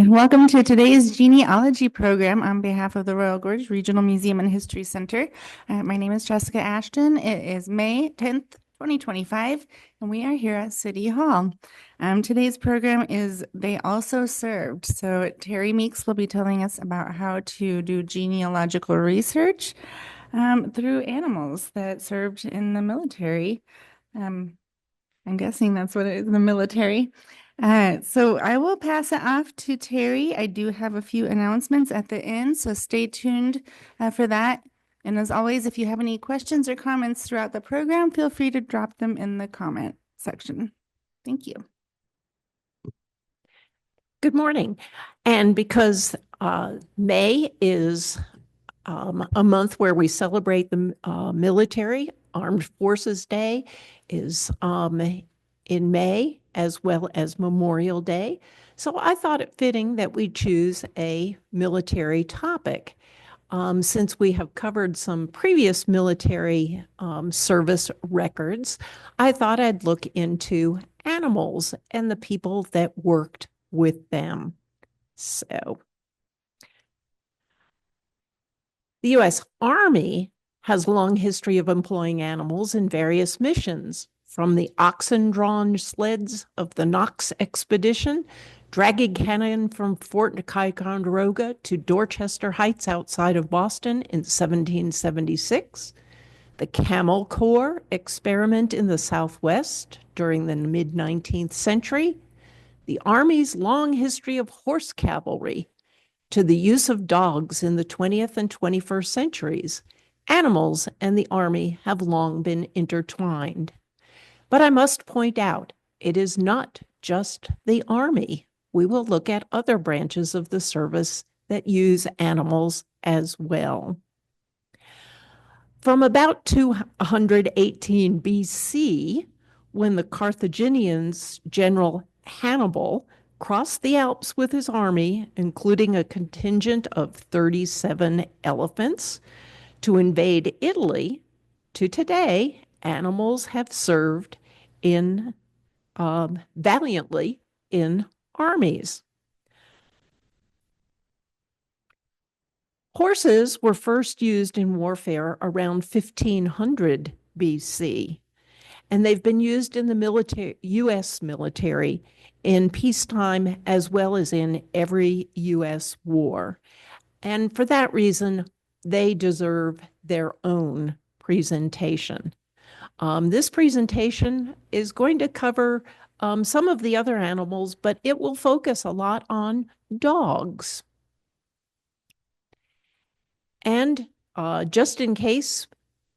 Welcome to today's genealogy program on behalf of the Royal Gorge Regional Museum and History Center. My name is Jessica Ashton. It is May 10th, 2025, and we are here at City Hall. Today's program is They Also Served. So Terri Meeks will be telling us about how to do genealogical research through animals that served in the military. I'm guessing that's what it is, the military. So I will pass it off to Terri. I do have a few announcements at the end, so stay tuned for that. And as always, if you have any questions or comments throughout the program, feel free to drop them in the comment section. Thank you. Good morning. And because May is a month where we celebrate the military, Armed Forces Day is in May, as well as Memorial Day. So I thought it fitting that we choose a military topic. Since we have covered some previous military service records, I thought I'd look into animals and the people that worked with them. So the U.S. Army has a long history of employing animals in various missions, from the oxen-drawn sleds of the Knox expedition, dragging cannon from Fort Ticonderoga to Dorchester Heights outside of Boston in 1776, the Camel Corps experiment in the Southwest during the mid-19th century, the Army's long history of horse cavalry, to the use of dogs in the 20th and 21st centuries. Animals and the Army have long been intertwined. But I must point out, it is not just the Army. We will look at other branches of the service that use animals as well. From about 218 BC, when the Carthaginians' general Hannibal crossed the Alps with his army, including a contingent of 37 elephants, to invade Italy, to today, animals have served in valiantly in armies. Horses were first used in warfare around 1500 BC, and they've been used in the U.S. military in peacetime as well as in every U.S. war. And for that reason, they deserve their own presentation. This presentation is going to cover some of the other animals, but it will focus a lot on dogs. And just in case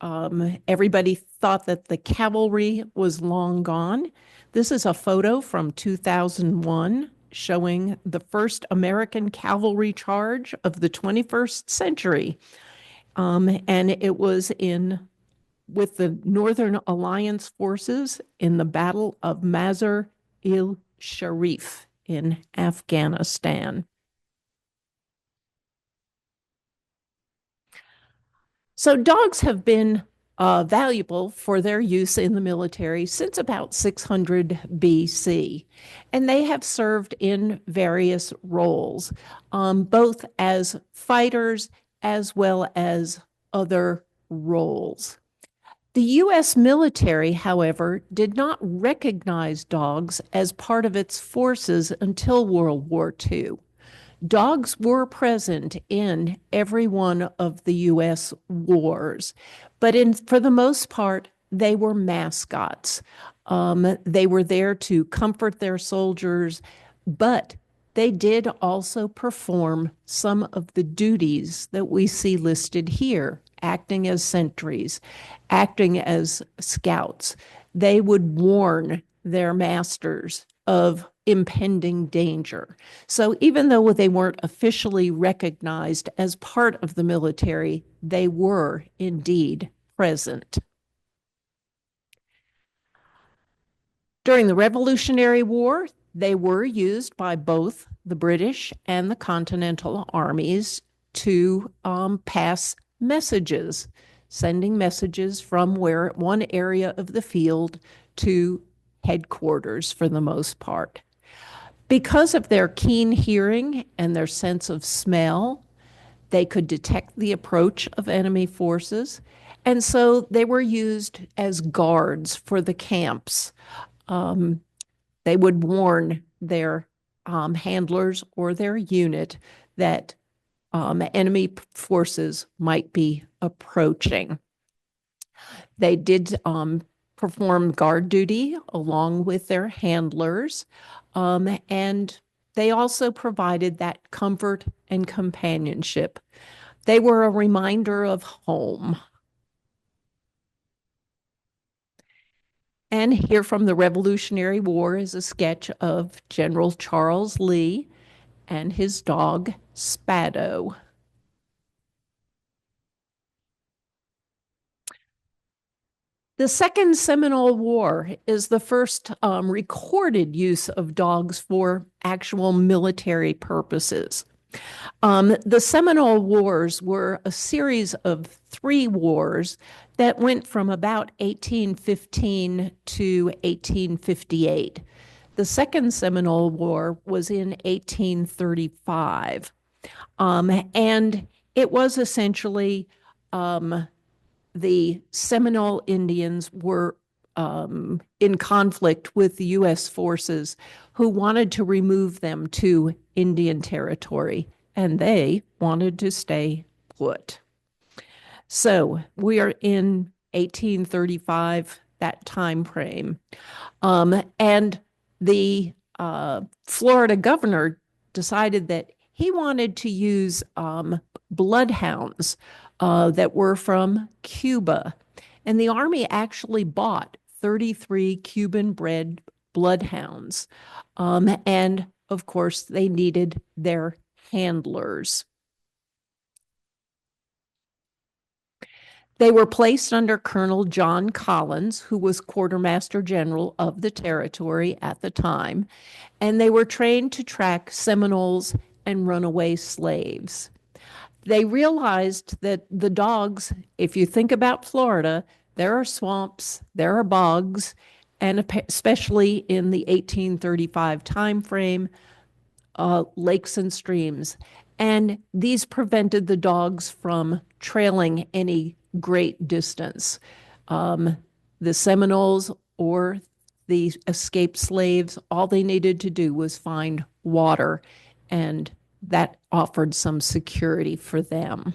everybody thought that the cavalry was long gone, this is a photo from 2001 showing the first American cavalry charge of the 21st century. And it was with the Northern Alliance forces in the Battle of Mazar-i-Sharif in Afghanistan. So dogs have been valuable for their use in the military since about 600 BC, and they have served in various roles, both as fighters as well as other roles. The U.S. military, however, did not recognize dogs as part of its forces until World War II. Dogs were present in every one of the U.S. wars, but for the most part, they were mascots. They were there to comfort their soldiers, but they did also perform some of the duties that we see listed here, acting as sentries, acting as scouts. They would warn their masters of impending danger. So even though they weren't officially recognized as part of the military, they were indeed present. During the Revolutionary War, they were used by both the British and the Continental armies to pass messages, sending messages from one area of the field to headquarters for the most part. Because of their keen hearing and their sense of smell, they could detect the approach of enemy forces. And so they were used as guards for the camps. Um, they would warn their handlers or their unit that enemy forces might be approaching. They did perform guard duty along with their handlers, and they also provided that comfort and companionship. They were a reminder of home. And here from the Revolutionary War is a sketch of General Charles Lee and his dog, Spado. The Second Seminole War is the first recorded use of dogs for actual military purposes. The Seminole Wars were a series of 3 wars that went from about 1815 to 1858. The Second Seminole War was in 1835. And it was essentially the Seminole Indians were in conflict with the U.S. forces who wanted to remove them to Indian Territory, and they wanted to stay put. So we are in 1835, that time frame. And the Florida governor decided that he wanted to use bloodhounds that were from Cuba. And the Army actually bought 33 Cuban bred bloodhounds. And of course, they needed their handlers. They were placed under Colonel John Collins, who was quartermaster general of the territory at the time, and they were trained to track Seminoles and runaway slaves. They realized that the dogs, if you think about Florida, there are swamps, there are bogs, and especially in the 1835 time frame, lakes and streams. And these prevented the dogs from trailing any great distance. The Seminoles or the escaped slaves, all they needed to do was find water, and that offered some security for them.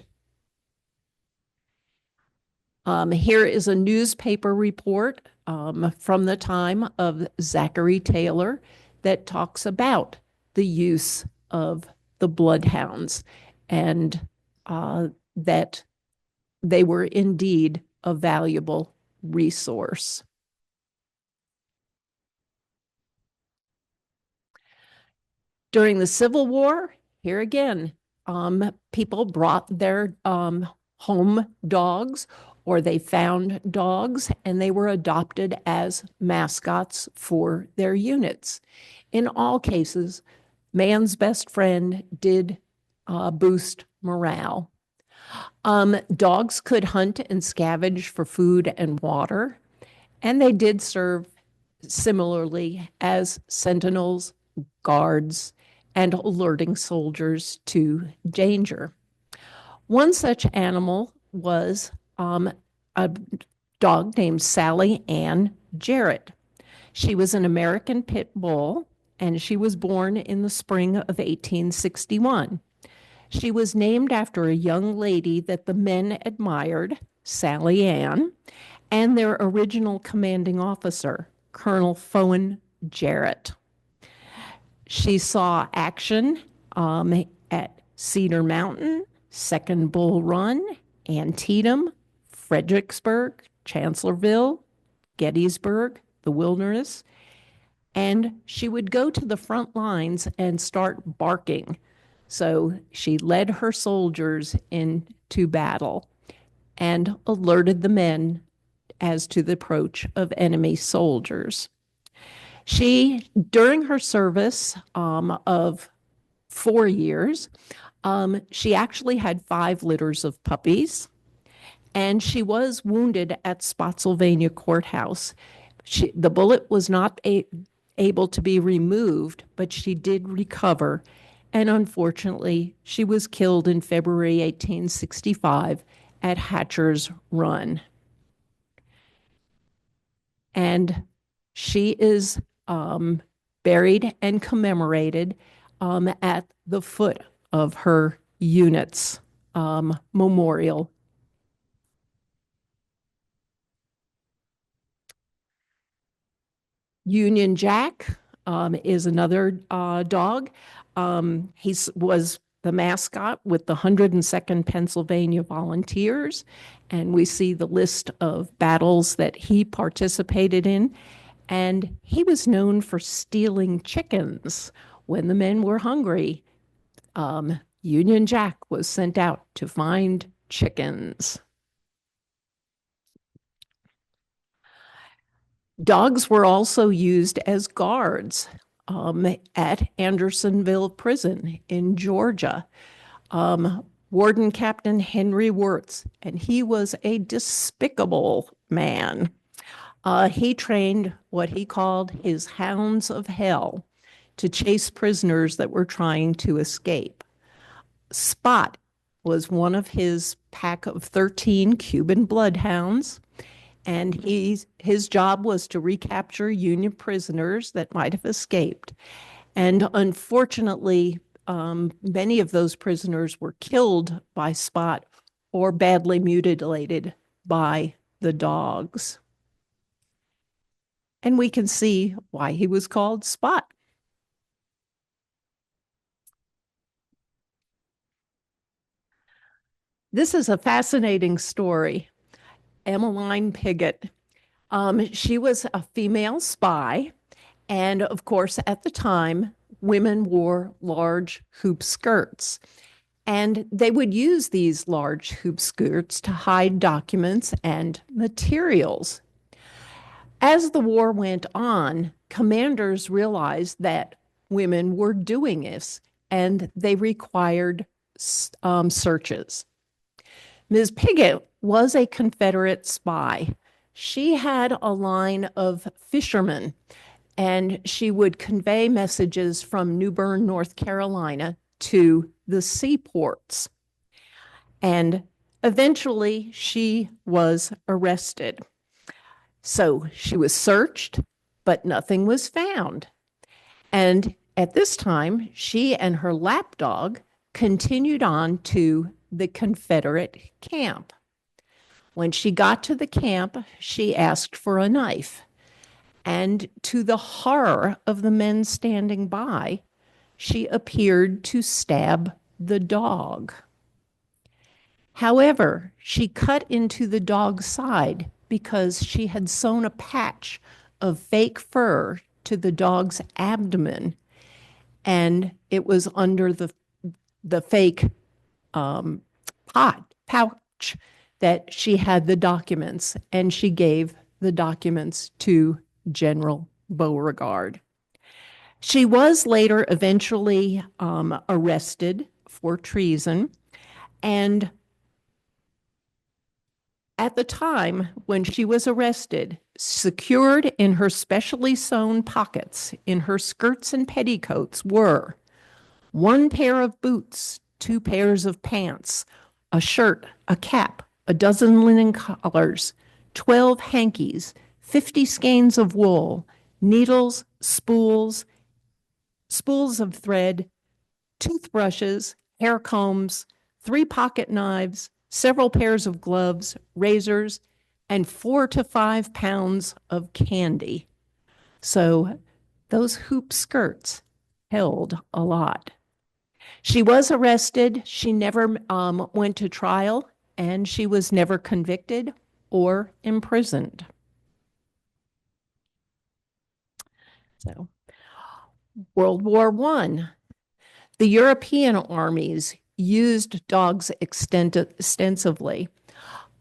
Here is a newspaper report from the time of Zachary Taylor that talks about the use of the bloodhounds and that they were indeed a valuable resource. During the Civil War, here again, people brought their home dogs or they found dogs and they were adopted as mascots for their units. In all cases, man's best friend did boost morale. Dogs could hunt and scavenge for food and water, and they did serve similarly as sentinels, guards, and alerting soldiers to danger. One such animal was a dog named Sally Ann Jarrett. She was an American pit bull, and she was born in the spring of 1861. She was named after a young lady that the men admired, Sally Ann, and their original commanding officer, Colonel Fowen Jarrett. She saw action at Cedar Mountain, Second Bull Run, Antietam, Fredericksburg, Chancellorsville, Gettysburg, the Wilderness, and she would go to the front lines and start barking. So she led her soldiers into battle and alerted the men as to the approach of enemy soldiers. She, during her service of 4 years, she actually had 5 litters of puppies, and she was wounded at Spotsylvania Courthouse. The bullet was not able to be removed, but she did recover. And unfortunately, she was killed in February 1865 at Hatcher's Run. And she is buried and commemorated at the foot of her unit's memorial. Union Jack is another dog. He was the mascot with the 102nd Pennsylvania Volunteers, and we see the list of battles that he participated in. And he was known for stealing chickens when the men were hungry. Union Jack was sent out to find chickens. Dogs were also used as guards at Andersonville Prison in Georgia. Warden Captain Henry Wirtz, and he was a despicable man. He trained what he called his hounds of hell to chase prisoners that were trying to escape. Spot was one of his pack of 13 Cuban bloodhounds, and his job was to recapture Union prisoners that might have escaped. And unfortunately, many of those prisoners were killed by Spot or badly mutilated by the dogs. And we can see why he was called Spot. This is a fascinating story. Emmeline Piggott. She was a female spy. And of course, at the time, women wore large hoop skirts. And they would use these large hoop skirts to hide documents and materials. As the war went on, commanders realized that women were doing this, and they required searches. Ms. Piggott was a Confederate spy. She had a line of fishermen, and she would convey messages from New Bern, North Carolina, to the seaports. And eventually, she was arrested. So she was searched, but nothing was found. And at this time, she and her lapdog continued on to the Confederate camp. When she got to the camp, she asked for a knife. And to the horror of the men standing by, she appeared to stab the dog. However, she cut into the dog's side because she had sewn a patch of fake fur to the dog's abdomen, and it was under the fake pouch that she had the documents, and she gave the documents to General Beauregard. She was later eventually arrested for treason, and at the time when she was arrested, secured in her specially sewn pockets in her skirts and petticoats were one pair of boots, 2 pairs of pants, a shirt, a cap, a dozen linen collars, 12 hankies, 50 skeins of wool, needles, spools of thread, toothbrushes, hair combs, 3 pocket knives, several pairs of gloves, razors, and 4 to 5 pounds of candy. So those hoop skirts held a lot. She was arrested. She never went to trial, and she was never convicted or imprisoned. So, World War I. The European armies used dogs extensively.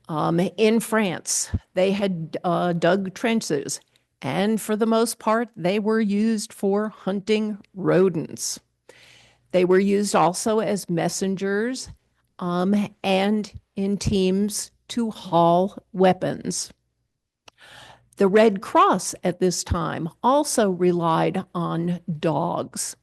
In France, they had dug trenches, and for the most part, they were used for hunting rodents. They were used also as messengers and in teams to haul weapons. The Red Cross at this time also relied on dogs.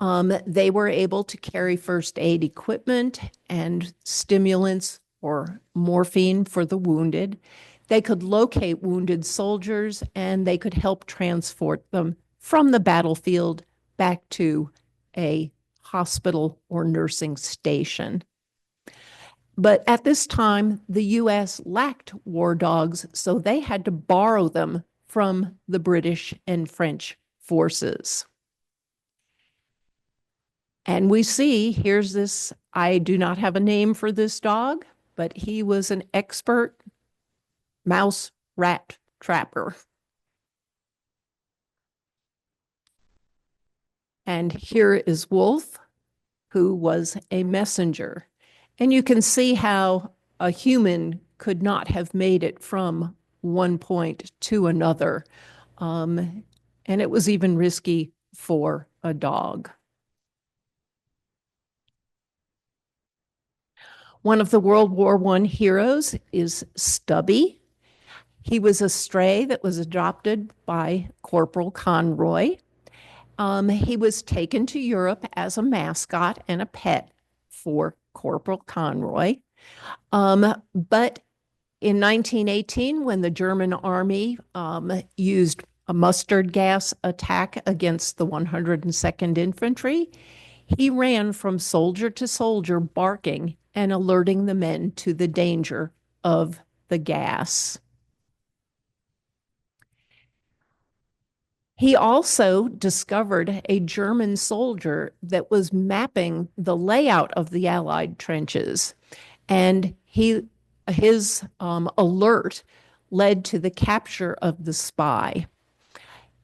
They were able to carry first aid equipment and stimulants or morphine for the wounded. They could locate wounded soldiers and they could help transport them from the battlefield back to a hospital or nursing station. But at this time, the US lacked war dogs, so they had to borrow them from the British and French forces. And we see here's this, I do not have a name for this dog, but he was an expert mouse rat trapper. And here is Wolf, who was a messenger. And you can see how a human could not have made it from one point to another. And it was even risky for a dog. One of the World War I heroes is Stubby. He was a stray that was adopted by Corporal Conroy. He was taken to Europe as a mascot and a pet for Corporal Conroy. But in 1918, when the German army used a mustard gas attack against the 102nd Infantry, he ran from soldier to soldier, barking and alerting the men to the danger of the gas. He also discovered a German soldier that was mapping the layout of the Allied trenches, and his alert led to the capture of the spy.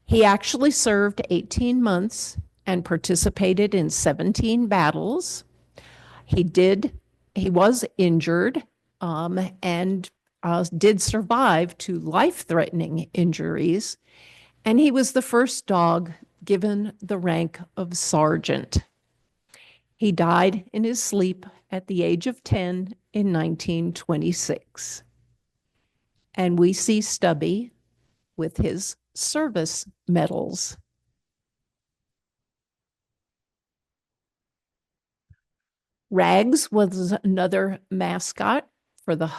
He actually served 18 months and participated in 17 battles. He was injured and did survive to life-threatening injuries. And he was the first dog given the rank of sergeant. He died in his sleep at the age of 10 in 1926. And we see Stubby with his service medals. Rags was another mascot for the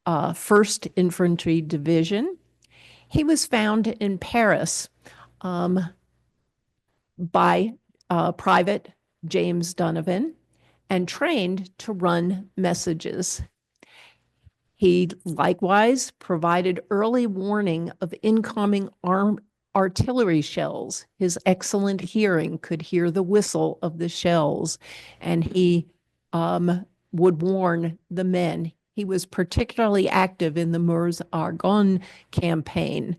1st Infantry Division. He was found in Paris by Private James Donovan and trained to run messages. He likewise provided early warning of incoming artillery shells. His excellent hearing could hear the whistle of the shells, and he would warn the men. He was particularly active in the Meuse-Argonne campaign.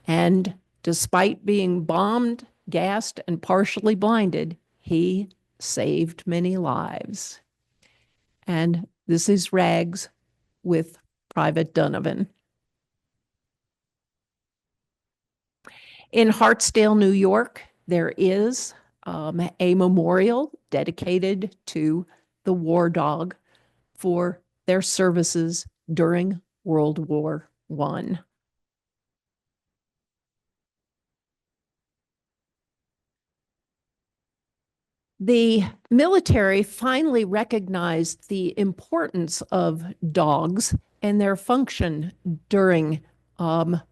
And despite being bombed, gassed, and partially blinded, he saved many lives. And this is Rags with Private Donovan. In Hartsdale, New York, there is a memorial dedicated to the war dog for their services during World War I. The military finally recognized the importance of dogs and their function during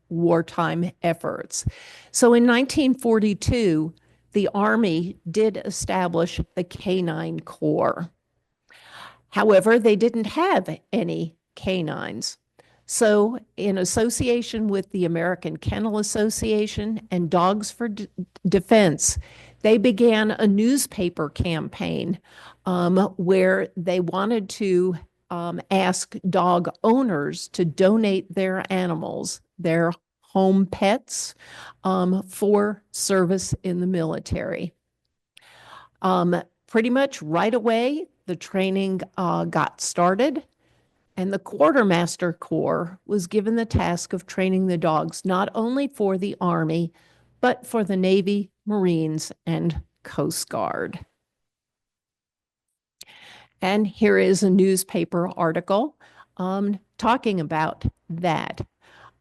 wartime efforts. So in 1942, the Army did establish the Canine Corps. However, they didn't have any canines. So, in association with the American Kennel Association and Dogs for Defense, they began a newspaper campaign where they wanted to ask dog owners to donate their animals, their home pets, for service in the military. Pretty much right away, the training got started, and the Quartermaster Corps was given the task of training the dogs not only for the Army, but for the Navy, Marines, and Coast Guard. And here is a newspaper article talking about that.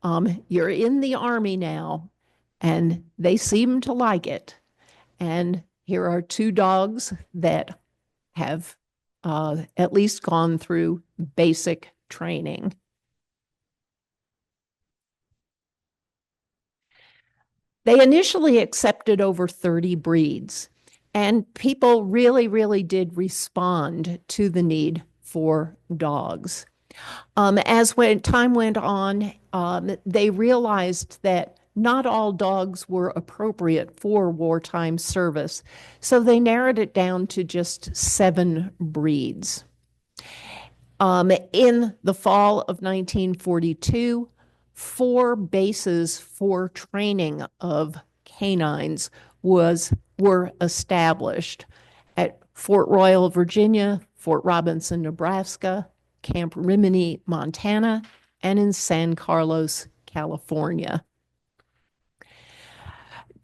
You're in the Army now, and they seem to like it. And here are two dogs that have at least gone through basic training. They initially accepted over 30 breeds, and people really, really did respond to the need for dogs. As when time went on, they realized that not all dogs were appropriate for wartime service, so they narrowed it down to just 7 breeds. In the fall of 1942, 4 bases for training of canines were established at Fort Royal, Virginia, Fort Robinson, Nebraska, Camp Rimini, Montana, and in San Carlos, California.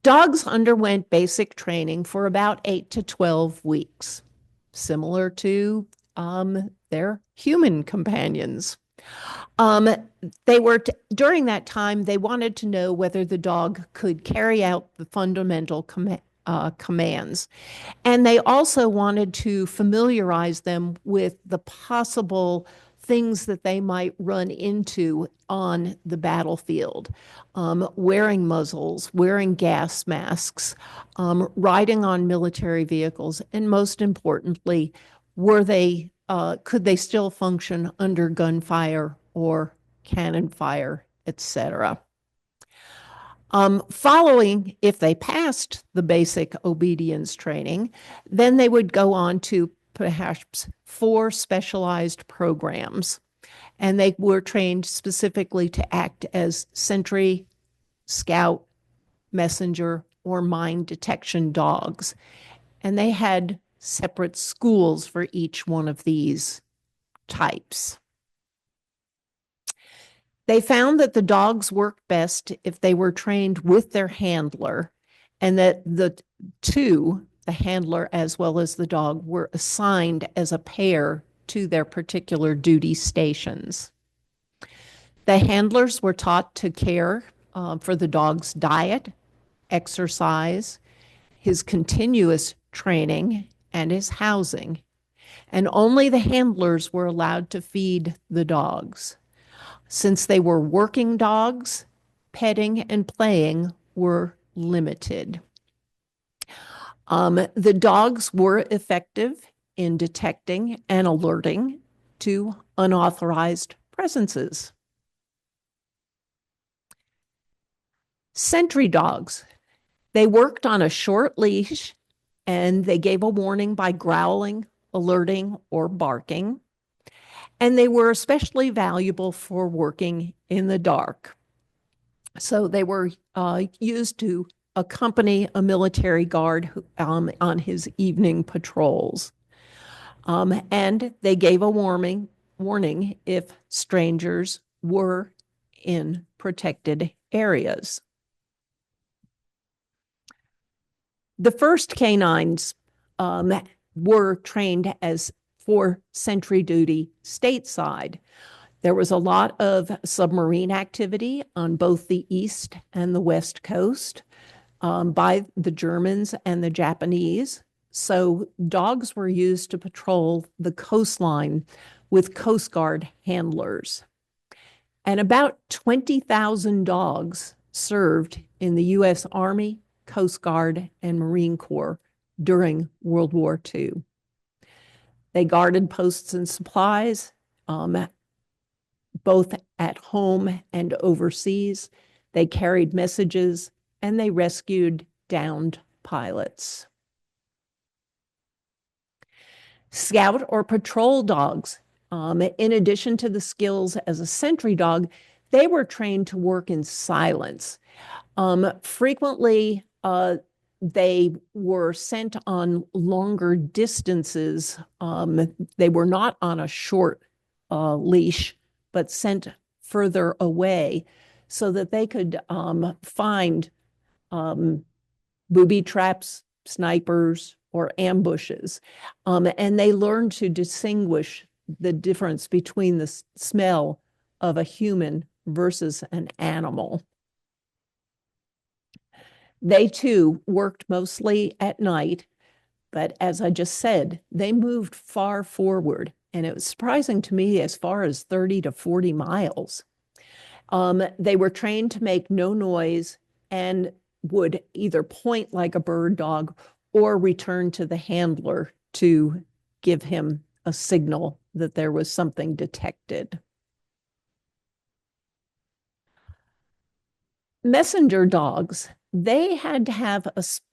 Dogs underwent basic training for about 8 to 12 weeks, similar to their human companions. During that time, they wanted to know whether the dog could carry out the fundamental commands. And they also wanted to familiarize them with the possible things that they might run into on the battlefield, wearing muzzles, wearing gas masks, riding on military vehicles, and most importantly, could they still function under gunfire or cannon fire, etc. Following, if they passed the basic obedience training, then they would go on to perhaps 4 specialized programs. And they were trained specifically to act as sentry, scout, messenger, or mine detection dogs. And they had separate schools for each one of these types. They found that the dogs worked best if they were trained with their handler, and that the handler as well as the dog, were assigned as a pair to their particular duty stations. The handlers were taught to care for the dog's diet, exercise, his continuous training, and his housing. And only the handlers were allowed to feed the dogs. Since they were working dogs, petting and playing were limited. The dogs were effective in detecting and alerting to unauthorized presences. Sentry dogs. They worked on a short leash, and they gave a warning by growling, alerting, or barking. And they were especially valuable for working in the dark. So they were used to accompany a military guard on his evening patrols. And they gave a warning if strangers were in protected areas. The first canines were trained for sentry duty stateside. There was a lot of submarine activity on both the East and the West Coast by the Germans and the Japanese. So dogs were used to patrol the coastline with Coast Guard handlers. And about 20,000 dogs served in the U.S. Army, Coast Guard, and Marine Corps during World War II. They guarded posts and supplies, both at home and overseas. They carried messages, and they rescued downed pilots. Scout or patrol dogs, in addition to the skills as a sentry dog, they were trained to work in silence. Frequently, they were sent on longer distances. They were not on a short leash, but sent further away so that they could find booby traps, snipers, or ambushes. And they learned to distinguish the difference between the smell of a human versus an animal. They too worked mostly at night, but as I just said, they moved far forward. And it was surprising to me as far as 30 to 40 miles. They were trained to make no noise and would either point like a bird dog or return to the handler to give him a signal that there was something detected. Messenger dogs, they had to have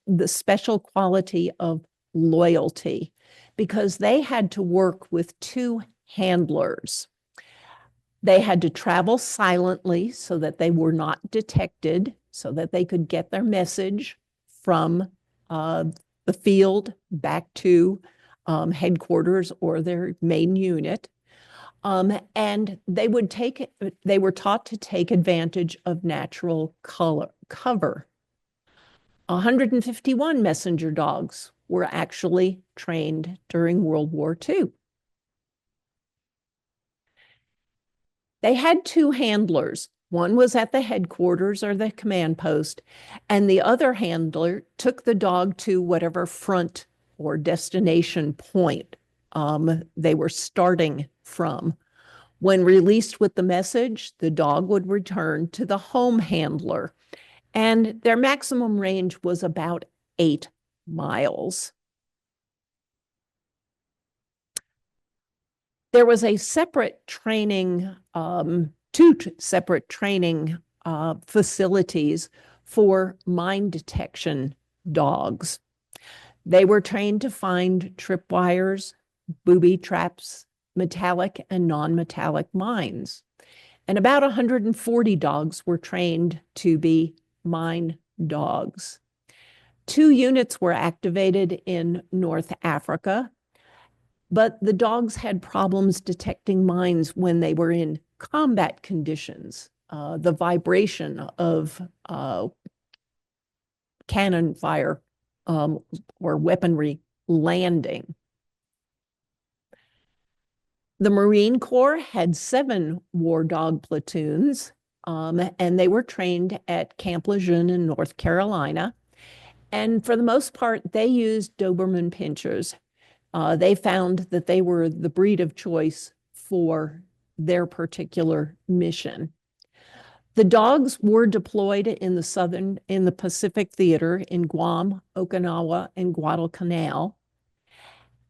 the special quality of loyalty because they had to work with two handlers. They had to travel silently so that they were not detected, so that they could get their message from the field back to headquarters or their main unit. And they were taught to take advantage of natural cover. 151 messenger dogs were actually trained during World War II. They had two handlers. One was at the headquarters or the command post, and the other handler took the dog to whatever front or destination point they were starting from. When released with the message, the dog would return to the home handler, and their maximum range was about 8 miles. There was a separate training, two separate training facilities for mine detection dogs. They were trained to find tripwires, booby traps, metallic and non-metallic mines. And about 140 dogs were trained to be mine dogs. 2 units were activated in North Africa, but the dogs had problems detecting mines when they were in combat conditions. The vibration of cannon fire or weaponry landing. The Marine Corps had 7 war dog platoons, and they were trained at Camp Lejeune in North Carolina. And for the most part, they used Doberman Pinschers. They found that they were the breed of choice for their particular mission. The dogs were deployed in the Pacific Theater in Guam, Okinawa, and Guadalcanal.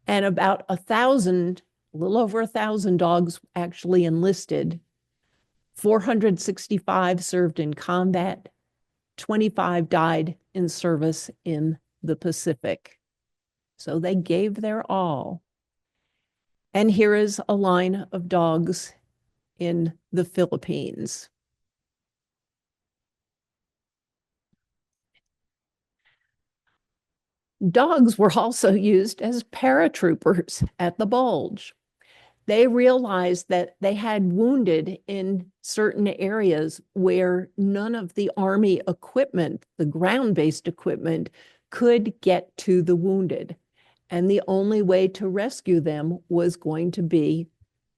And about 1,000, a little over 1,000 dogs actually enlisted. 465 served in combat. 25 died in service in the Pacific. So they gave their all. And here is a line of dogs in the Philippines. Dogs were also used as paratroopers at the Bulge. They realized that they had wounded in certain areas where none of the Army equipment, the ground-based equipment, could get to the wounded. And the only way to rescue them was going to be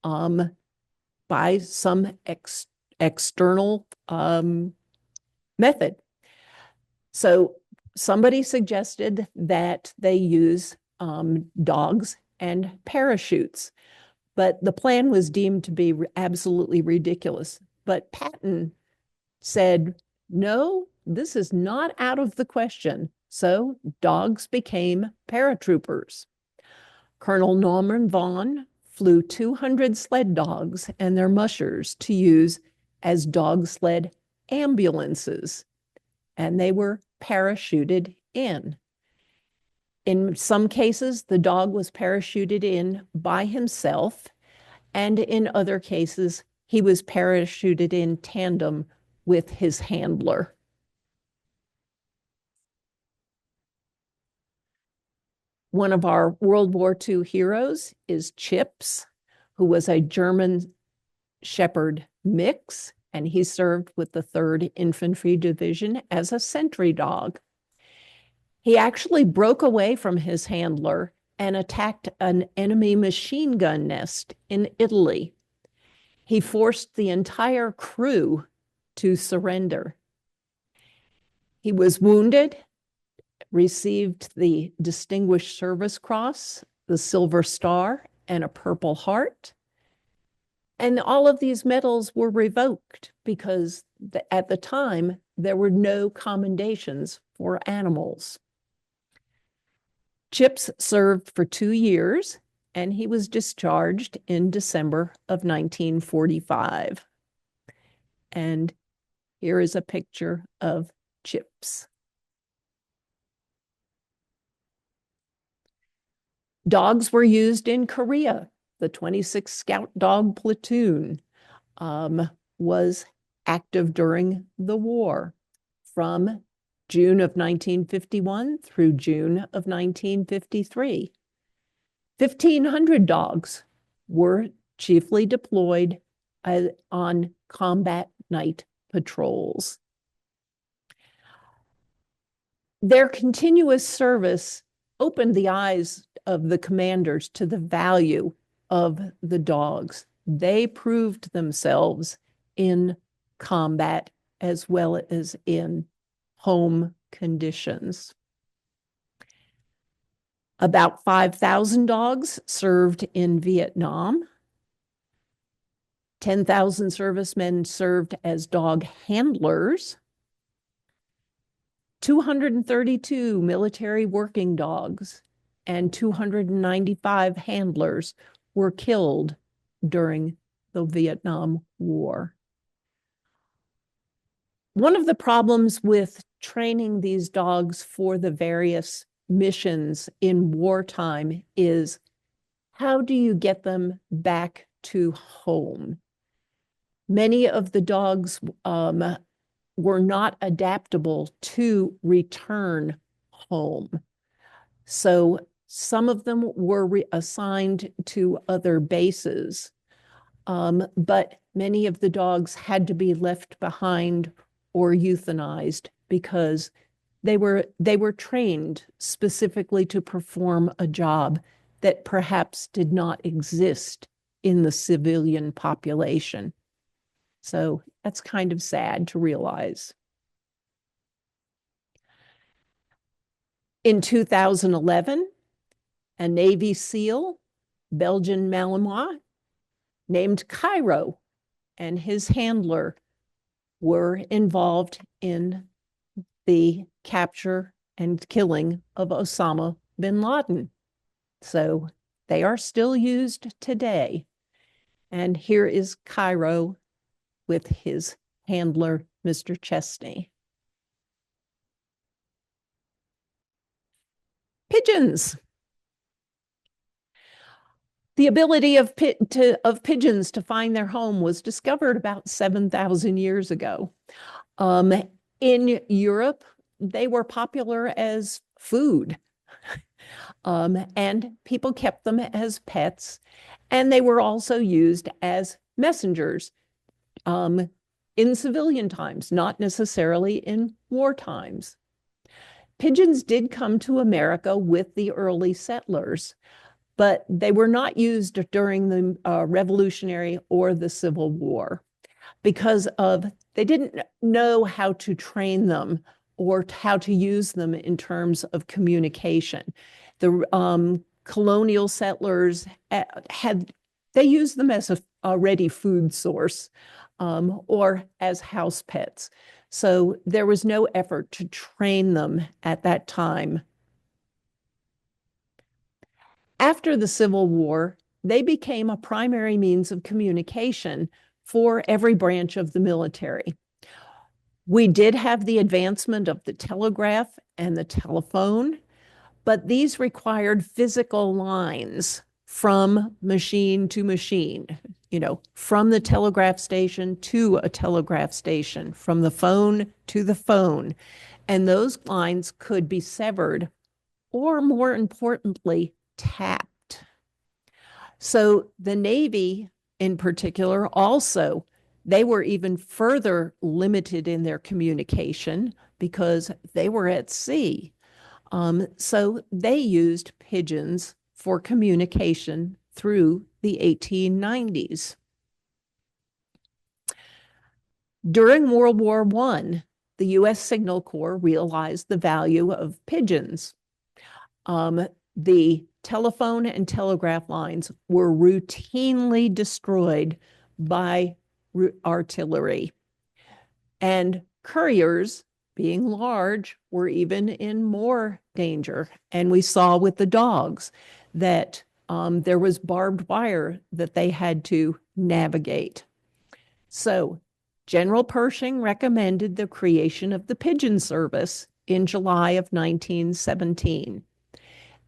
by some external method. So somebody suggested that they use dogs and parachutes, but the plan was deemed to be absolutely ridiculous. But Patton said, no, this is not out of the question. So dogs became paratroopers. Colonel Norman Vaughn flew 200 sled dogs and their mushers to use as dog sled ambulances, and they were parachuted in. In some cases, the dog was parachuted in by himself, and in other cases, he was parachuted in tandem with his handler. One of our World War II heroes is Chips, who was a German Shepherd mix, and he served with the 3rd Infantry Division as a sentry dog. He actually broke away from his handler and attacked an enemy machine gun nest in Italy. He forced the entire crew to surrender. He was wounded, received the Distinguished Service Cross, the Silver Star, and a Purple Heart. And all of these medals were revoked because at the time, there were no commendations for animals. Chips served for 2 years, and he was discharged in December of 1945. And here is a picture of Chips. Dogs were used in Korea. The 26th Scout Dog Platoon was active during the war from June of 1951 through June of 1953. 1,500 dogs were chiefly deployed on combat night patrols. Their continuous service opened the eyes of the commanders to the value of the dogs. They proved themselves in combat as well as in home conditions. About 5,000 dogs served in Vietnam. 10,000 servicemen served as dog handlers. 232 military working dogs and 295 handlers were killed during the Vietnam War. One of the problems with training these dogs for the various missions in wartime is, how do you get them back to home? Many of the dogs were not adaptable to return home. So some of them were assigned to other bases, but many of the dogs had to be left behind or euthanized because they were trained specifically to perform a job that perhaps did not exist in the civilian population. So that's kind of sad to realize. In 2011, a Navy SEAL, Belgian Malinois, named Cairo, and his handler were involved in the capture and killing of Osama bin Laden. So they are still used today. And here is Cairo with his handler, Mr. Chesney. Pigeons. The ability of pigeons to find their home was discovered about 7,000 years ago. In Europe, they were popular as food, and people kept them as pets, and they were also used as messengers in civilian times, not necessarily in war times. Pigeons did come to America with the early settlers, but they were not used during the Revolutionary or the Civil War because they didn't know how to train them or how to use them in terms of communication. The colonial settlers they used them as a ready food source or as house pets. So there was no effort to train them at that time. After the Civil War, they became a primary means of communication for every branch of the military. We did have the advancement of the telegraph and the telephone, but these required physical lines from machine to machine, from the telegraph station to a telegraph station, from the phone to the phone. And those lines could be severed or, more importantly, tapped. So the Navy in particular also, they were even further limited in their communication because they were at sea. So they used pigeons for communication through the 1890s. During World War I, the U.S. Signal Corps realized the value of pigeons. The telephone and telegraph lines were routinely destroyed by artillery. And couriers, being large, were even in more danger. And we saw with the dogs that there was barbed wire that they had to navigate. So General Pershing recommended the creation of the pigeon service in July of 1917.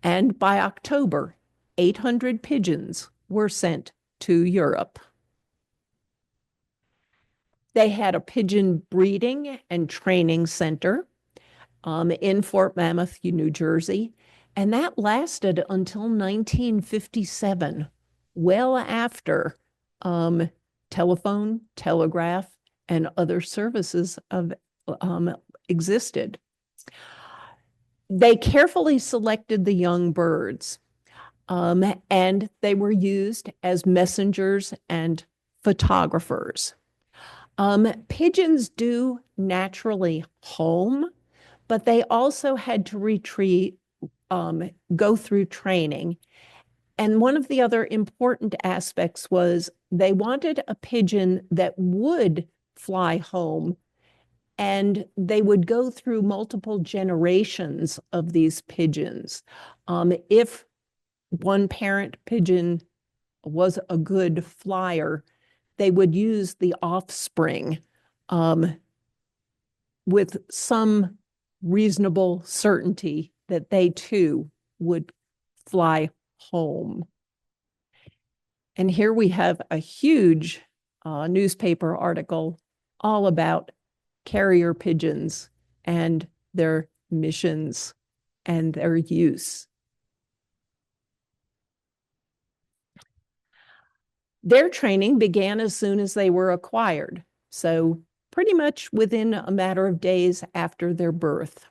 And by October, 800 pigeons were sent to Europe. They had a pigeon breeding and training center in Fort Mammoth, New Jersey, and that lasted until 1957, well after telephone, telegraph, and other services existed. They carefully selected the young birds, and they were used as messengers and photographers. Pigeons do naturally home, but they also had to retreat, go through training. And one of the other important aspects was they wanted a pigeon that would fly home, and they would go through multiple generations of these pigeons. If one parent pigeon was a good flyer, they would use the offspring with some reasonable certainty that they too would fly home. And here we have a huge newspaper article all about carrier pigeons and their missions and their use. Their training began as soon as they were acquired, so pretty much within a matter of days after their birth.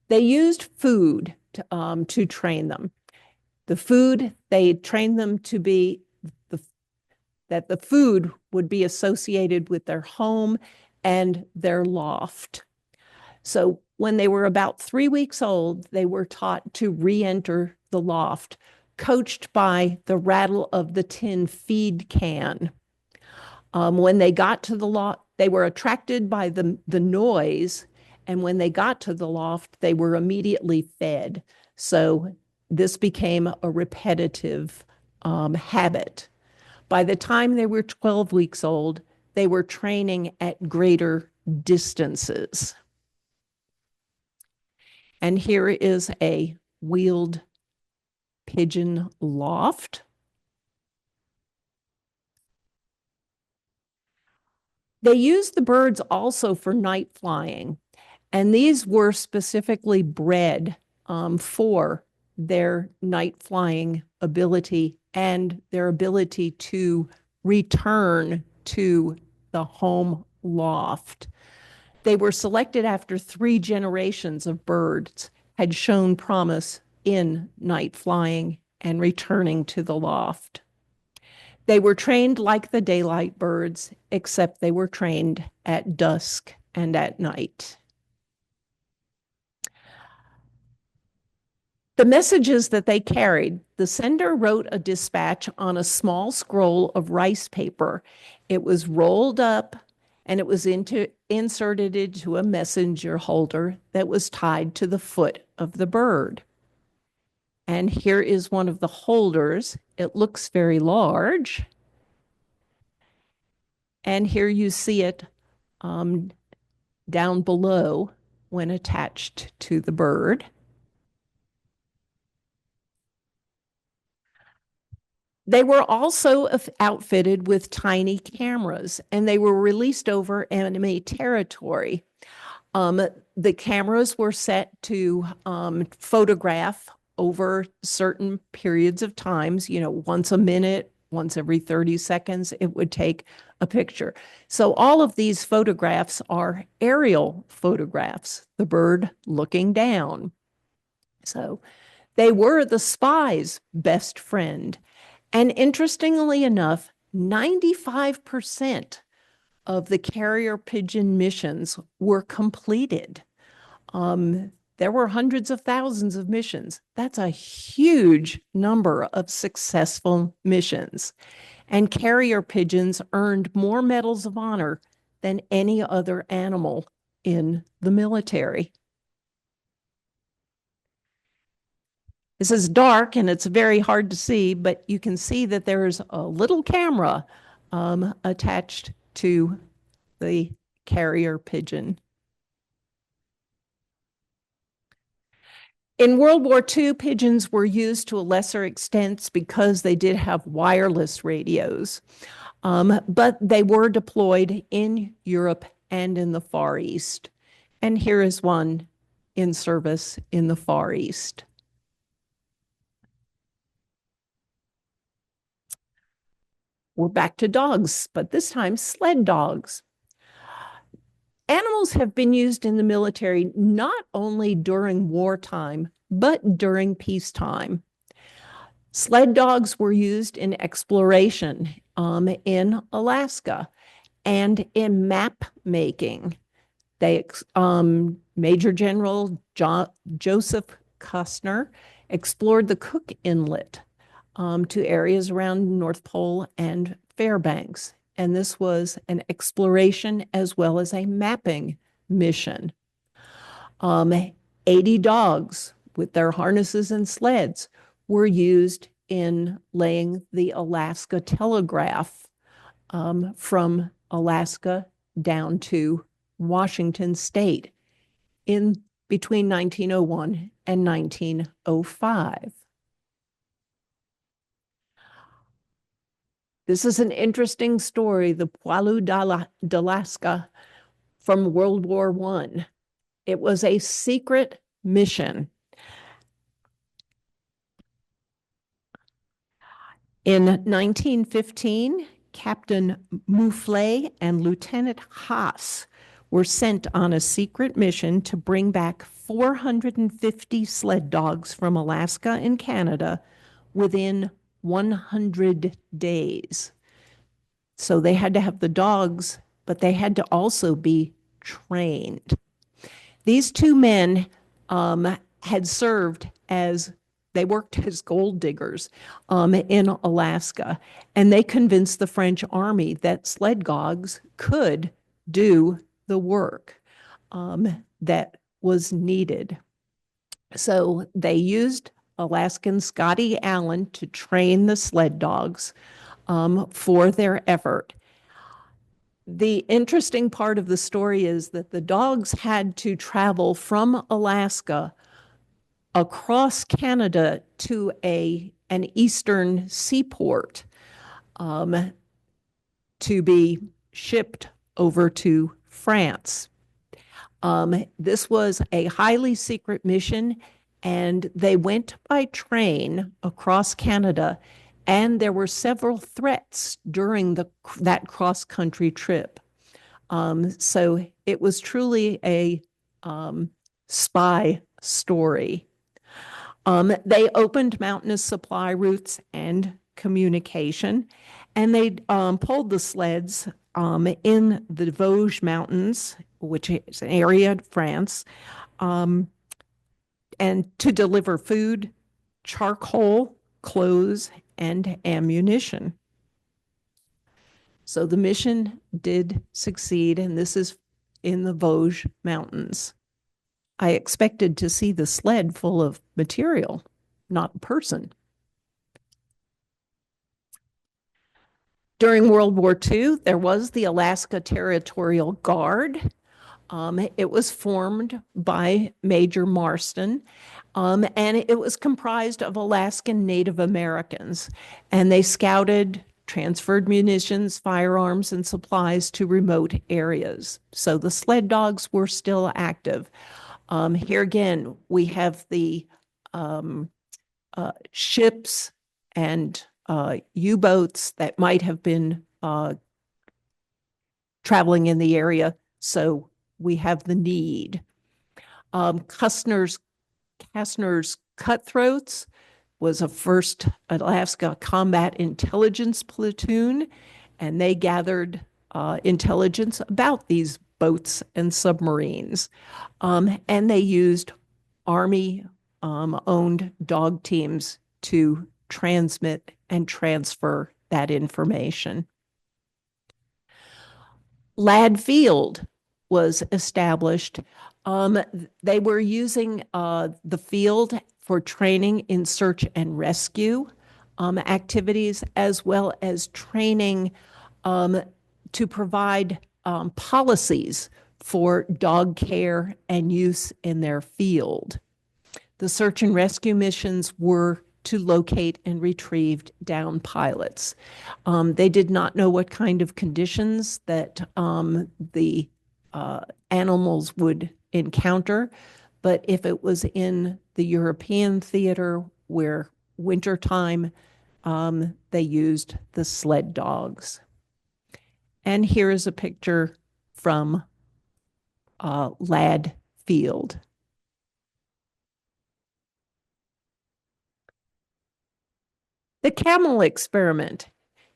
They used food to train them. The food, they trained them to be that the food would be associated with their home and their loft. So when they were about 3 weeks old, they were taught to re-enter the loft, coached by the rattle of the tin feed can. When they got to the loft, they were attracted by the noise, and when they got to the loft, they were immediately fed. So this became a repetitive habit. By the time they were 12 weeks old, they were training at greater distances. And here is a wheeled pigeon loft. They used the birds also for night flying, and these were specifically bred for their night flying ability and their ability to return to the home loft. They were selected after 3 generations of birds had shown promise in night flying and returning to the loft. They were trained like the daylight birds, except they were trained at dusk and at night. The messages that they carried, the sender wrote a dispatch on a small scroll of rice paper. It was rolled up and it was inserted into a messenger holder that was tied to the foot of the bird. And here is one of the holders. It looks very large. And here you see it down below when attached to the bird. They were also outfitted with tiny cameras, and they were released over enemy territory. The cameras were set to photograph over certain periods of times, once a minute, once every 30 seconds, it would take a picture. So all of these photographs are aerial photographs, the bird looking down. So they were the spy's best friend. And interestingly enough, 95% of the carrier pigeon missions were completed. There were hundreds of thousands of missions. That's a huge number of successful missions. And carrier pigeons earned more medals of honor than any other animal in the military. This is dark and it's very hard to see, but you can see that there's a little camera attached to the carrier pigeon. In World War II, pigeons were used to a lesser extent because they did have wireless radios, but they were deployed in Europe and in the Far East. And here is one in service in the Far East. We're back to dogs, but this time sled dogs. Animals have been used in the military not only during wartime, but during peacetime. Sled dogs were used in exploration in Alaska and in map making. Major General Joseph Costner explored the Cook Inlet to areas around North Pole and Fairbanks. And this was an exploration as well as a mapping mission. 80 dogs with their harnesses and sleds were used in laying the Alaska telegraph from Alaska down to Washington State in between 1901 and 1905. This is an interesting story, the Poilu d'Alaska from World War I. It was a secret mission. In 1915, Captain Mouflet and Lieutenant Haas were sent on a secret mission to bring back 450 sled dogs from Alaska and Canada within 100 days. So they had to have the dogs, but they had to also be trained. These two men had served as they worked as gold diggers in Alaska, and they convinced the French army that sled dogs could do the work that was needed. So they used Alaskan Scotty Allen to train the sled dogs for their effort. The interesting part of the story is that the dogs had to travel from Alaska across Canada to an eastern seaport to be shipped over to France. This was a highly secret mission, and they went by train across Canada, and there were several threats during that cross-country trip. So it was truly a spy story. They opened mountainous supply routes and communication, and they pulled the sleds in the Vosges Mountains, which is an area of France, and to deliver food, charcoal, clothes, and ammunition. So the mission did succeed, and this is in the Vosges Mountains. I expected to see the sled full of material, not a person. During World War II, there was the Alaska Territorial Guard. It was formed by Major Marston, and it was comprised of Alaskan Native Americans, and they scouted, transferred munitions, firearms, and supplies to remote areas. So the sled dogs were still active. Here again, we have the ships and U-boats that might have been traveling in the area, so we have the need. Kastner's Cutthroats was a 1st Alaska Combat Intelligence Platoon, and they gathered intelligence about these boats and submarines. And they used Army owned dog teams to transmit and transfer that information. Lad Field was established. They were using the field for training in search and rescue activities, as well as training to provide policies for dog care and use in their field. The search and rescue missions were to locate and retrieve downed pilots. They did not know what kind of conditions that the animals would encounter, but if it was in the European theater where wintertime, they used the sled dogs. And here is a picture from Lad Field. The camel experiment.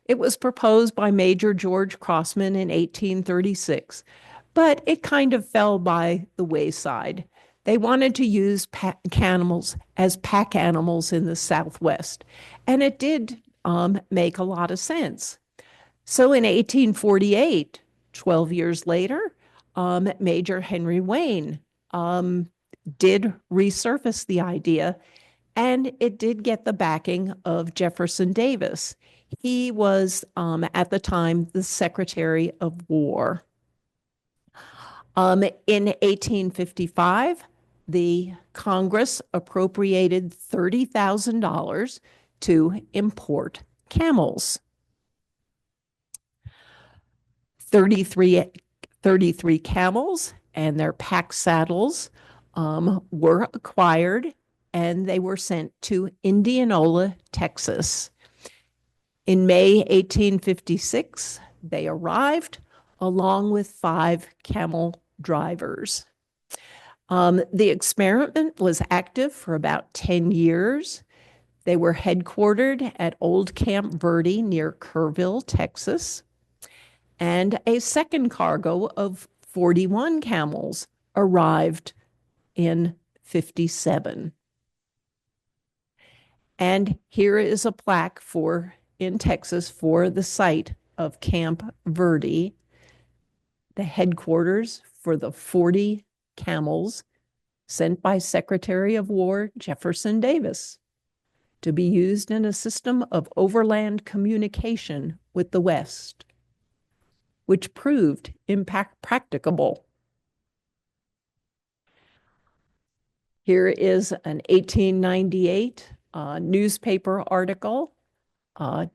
It was proposed by Major George Crossman in 1836, but it kind of fell by the wayside. They wanted to use camels as pack animals in the Southwest, and it did make a lot of sense. So in 1848, 12 years later, Major Henry Wayne did resurface the idea, and it did get the backing of Jefferson Davis. He was, at the time, the Secretary of War. In 1855, the Congress appropriated $30,000 to import camels. 33 camels and their pack saddles were acquired, and they were sent to Indianola, Texas. In May 1856, they arrived along with 5 camel drivers. The experiment was active for about 10 years. They were headquartered at Old Camp Verde near Kerrville, Texas. And a second cargo of 41 camels arrived in 57. And here is a plaque in Texas for the site of Camp Verde, the headquarters for the 40 camels sent by Secretary of War Jefferson Davis to be used in a system of overland communication with the West, which proved impracticable. Here is an 1898 newspaper article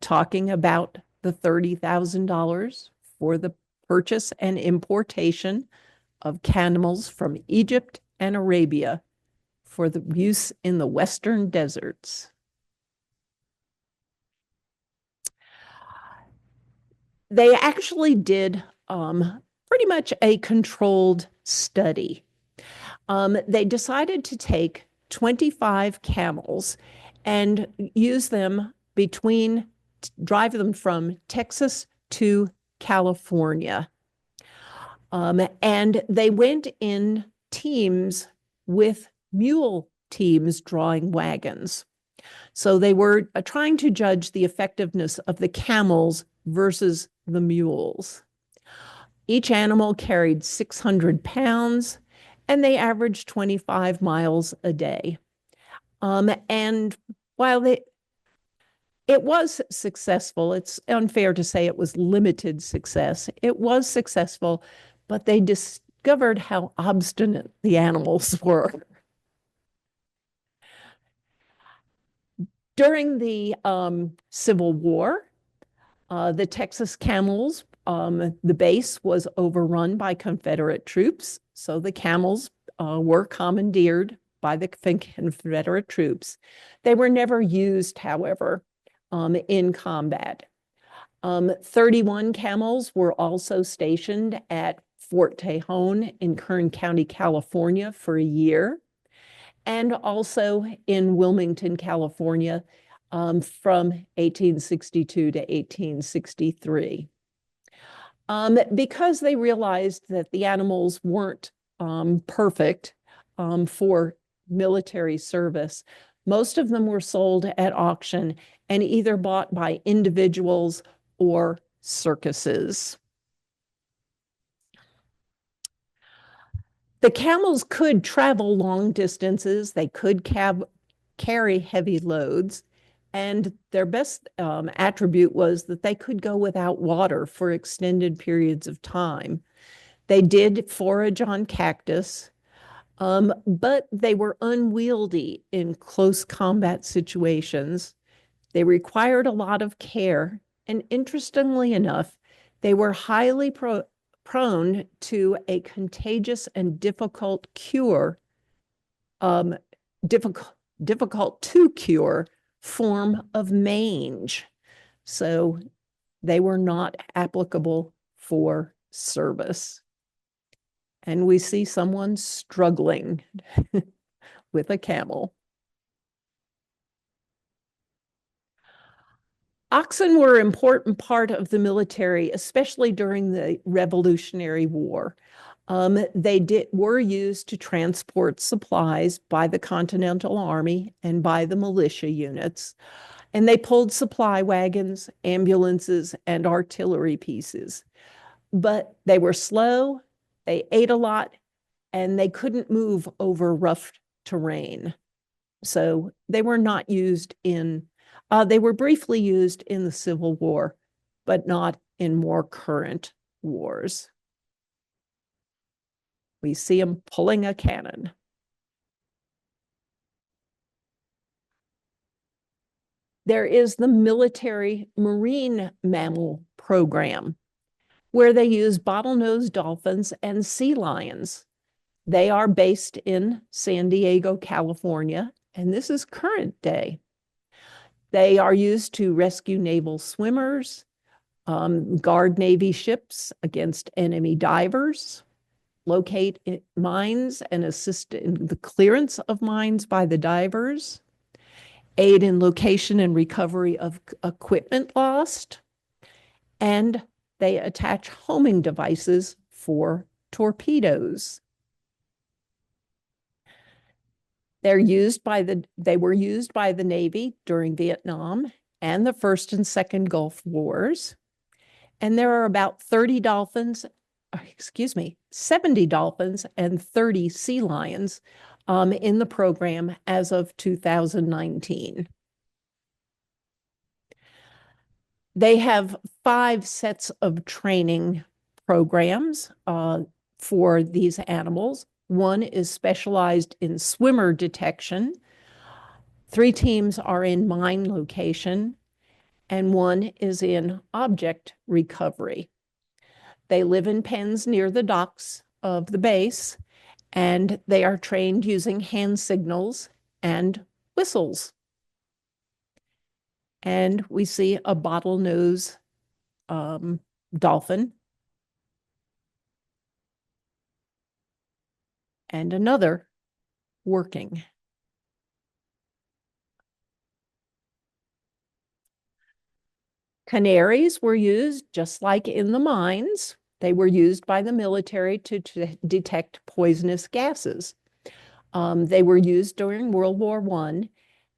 talking about the $30,000 for the purchase and importation of camels from Egypt and Arabia for the use in the western deserts. They actually did pretty much a controlled study. They decided to take 25 camels and drive them from Texas to California. And they went in teams with mule teams drawing wagons. So they were trying to judge the effectiveness of the camels versus the mules. Each animal carried 600 pounds, and they averaged 25 miles a day. And while it was successful, it's unfair to say it was limited success. It was successful, but they discovered how obstinate the animals were. During the Civil War, the Texas camels, the base was overrun by Confederate troops, so the camels were commandeered by the Confederate troops. They were never used, however, in combat. 31 camels were also stationed at Fort Tejon in Kern County, California for a year, and also in Wilmington, California from 1862 to 1863. Because they realized that the animals weren't perfect for military service, most of them were sold at auction and either bought by individuals or circuses. The camels could travel long distances, they could carry heavy loads, and their best attribute was that they could go without water for extended periods of time. They did forage on cactus, but they were unwieldy in close combat situations. They required a lot of care, and interestingly enough, they were highly prone to a contagious and difficult cure, um, difficult, difficult to cure form of mange. So they were not applicable for service. And we see someone struggling with a camel. Oxen were an important part of the military, especially during the Revolutionary War. Were used to transport supplies by the Continental Army and by the militia units, and they pulled supply wagons, ambulances, and artillery pieces. But they were slow, they ate a lot, and they couldn't move over rough terrain. So they were not used in, they were briefly used in the Civil War, but not in more current wars. We see them pulling a cannon. There is the military marine mammal program, where they use bottlenose dolphins and sea lions. They are based in San Diego, California, and this is current day. They are used to rescue naval swimmers, guard Navy ships against enemy divers, locate mines and assist in the clearance of mines by the divers, aid in location and recovery of equipment lost, and they attach homing devices for torpedoes. They were used by the Navy during Vietnam and the First and Second Gulf Wars. And there are about 70 dolphins and 30 sea lions in the program as of 2019. They have 5 sets of training programs for these animals. One is specialized in swimmer detection. 3 teams are in mine location, and 1 is in object recovery. They live in pens near the docks of the base, and they are trained using hand signals and whistles. And we see a bottlenose dolphin and another working. Canaries were used just like in the mines. They were used by the military to detect poisonous gases. They were used during World War I,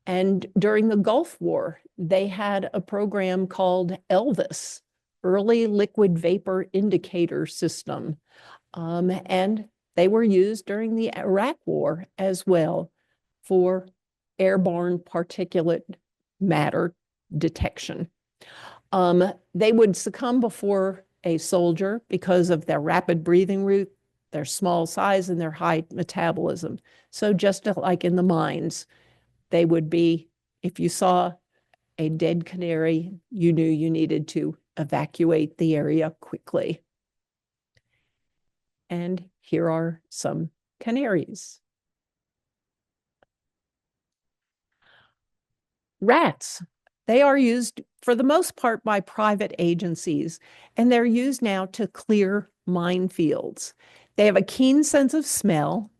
and during the Gulf War, they had a program called ELVIS, Early Liquid Vapor Indicator System. And they were used during the Iraq War as well for airborne particulate matter detection. They would succumb before a soldier because of their rapid breathing route, their small size, and their high metabolism. So just like in the mines, they would be, if you saw a dead canary, you knew you needed to evacuate the area quickly. And here are some canaries. Rats. They are used for the most part by private agencies, and they're used now to clear minefields. They have a keen sense of smell,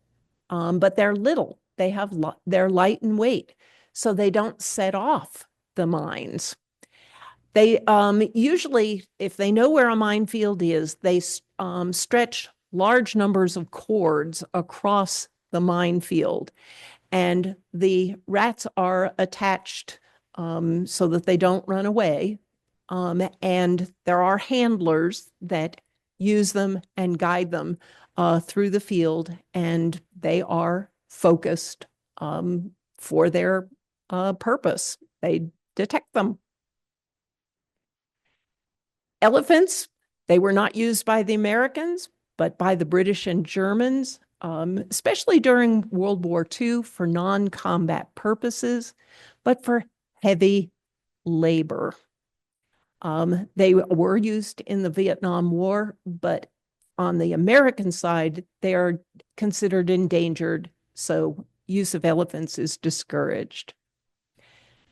but they're little. They're light in weight, so they don't set off the mines. They usually, if they know where a minefield is, they stretch large numbers of cords across the minefield, and the rats are attached so that they don't run away. And there are handlers that use them and guide them through the field, and they are focused for their purpose. They detect them. Elephants, they were not used by the Americans, but by the British and Germans, especially during World War II for non-combat purposes, but for heavy labor. They were used in the Vietnam War, but on the American side, they are considered endangered, so use of elephants is discouraged.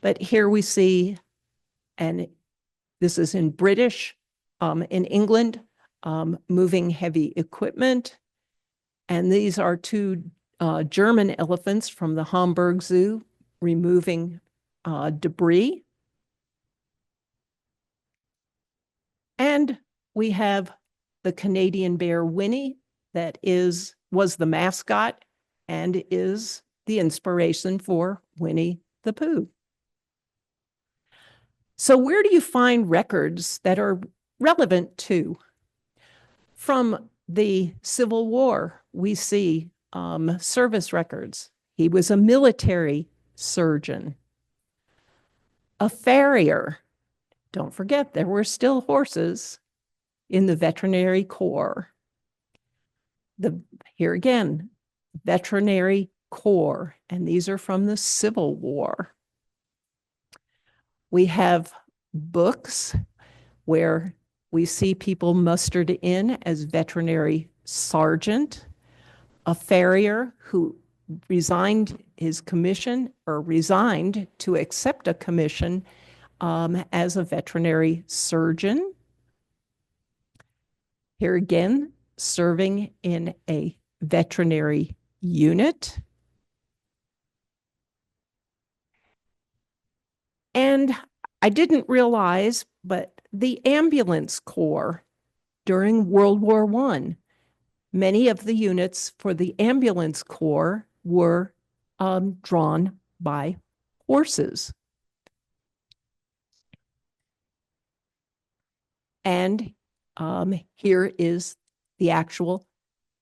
But here we see, and this is in British, in England, moving heavy equipment. And these are two German elephants from the Hamburg Zoo removing debris. And we have the Canadian bear Winnie that was the mascot and is the inspiration for Winnie the Pooh. So where do you find records that are relevant to? From the Civil War, we see service records. He was a military surgeon, a farrier. Don't forget, there were still horses in the veterinary corps. Here again, veterinary corps, and these are from the Civil War. We have books where we see people mustered in as veterinary sergeant, a farrier who resigned his commission or resigned to accept a commission as a veterinary surgeon. Here again, serving in a veterinary unit. And I didn't realize, but the ambulance corps during World War I, many of the units for the ambulance corps were drawn by horses. And here is the actual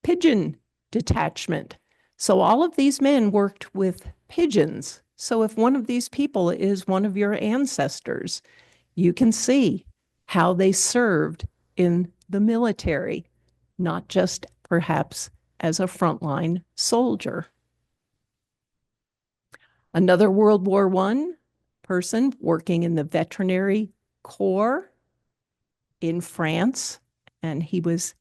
pigeon detachment. So all of these men worked with pigeons. So if one of these people is one of your ancestors, you can see how they served in the military, not just perhaps as a frontline soldier. Another World War I person working in the veterinary corps in France, and he was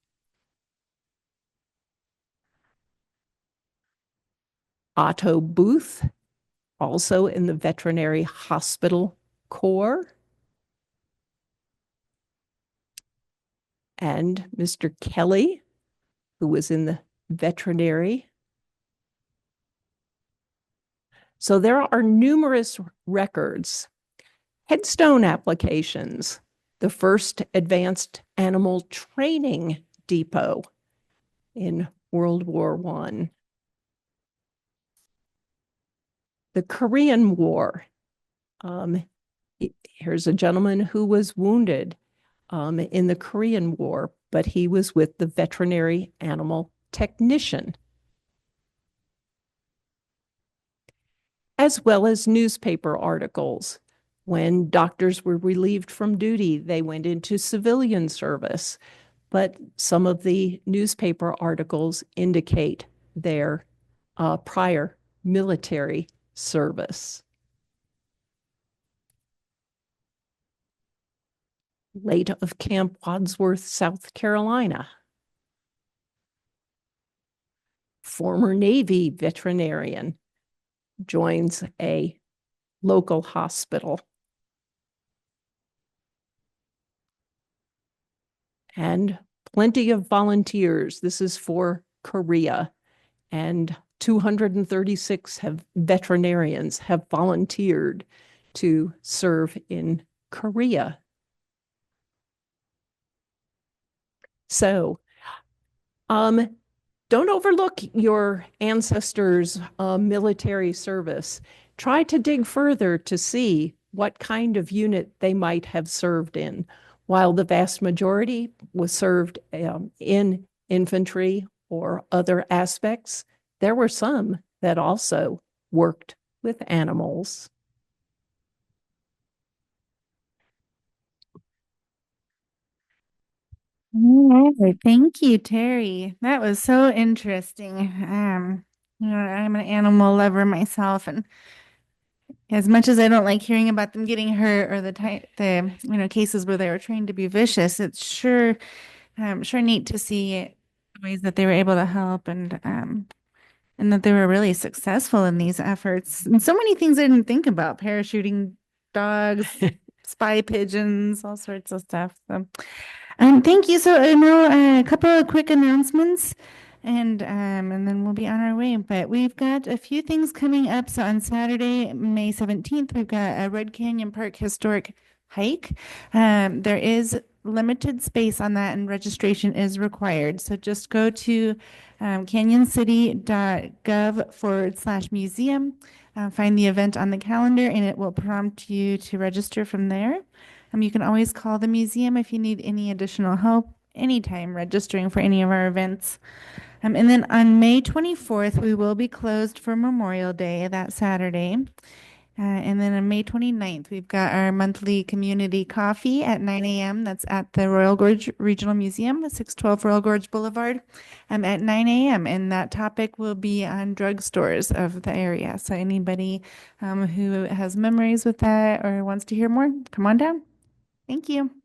Otto Booth, also in the veterinary hospital corps. And Mr. Kelly, who was in the veterinary. So there are numerous records, headstone applications, the first advanced animal training depot in World War I. The Korean War. Here's a gentleman who was wounded in the Korean War, but he was with the veterinary animal technician. As well as newspaper articles. When doctors were relieved from duty, they went into civilian service, but some of the newspaper articles indicate their prior military service. Late of Camp Wadsworth, South Carolina. Former Navy veterinarian joins a local hospital. And plenty of volunteers. This is for Korea. And 236 veterinarians have volunteered to serve in Korea So, um, don't overlook your ancestors' military service. Try to dig further to see what kind of unit they might have served in. While the vast majority was served in infantry or other aspects, there were some that also worked with animals. All right. Thank you, Terry. That was so interesting. I'm an animal lover myself, and as much as I don't like hearing about them getting hurt or the cases where they were trained to be vicious, it's sure neat to see ways that they were able to help and that they were really successful in these efforts. And so many things I didn't think about, parachuting dogs, spy pigeons, all sorts of stuff. So, thank you. So I know a couple of quick announcements and then we'll be on our way. But we've got a few things coming up. So on Saturday, May 17th, we've got a Red Canyon Park historic hike. There is limited space on that and registration is required. So just go to canyoncity.gov/museum, find the event on the calendar, and it will prompt you to register from there. You can always call the museum if you need any additional help anytime registering for any of our events. And then on May 24th, we will be closed for Memorial Day that Saturday. And then on May 29th, we've got our monthly community coffee at 9 a.m. That's at the Royal Gorge Regional Museum, 612 Royal Gorge Boulevard, at 9 a.m. And that topic will be on drugstores of the area. So anybody who has memories with that or wants to hear more, come on down. Thank you.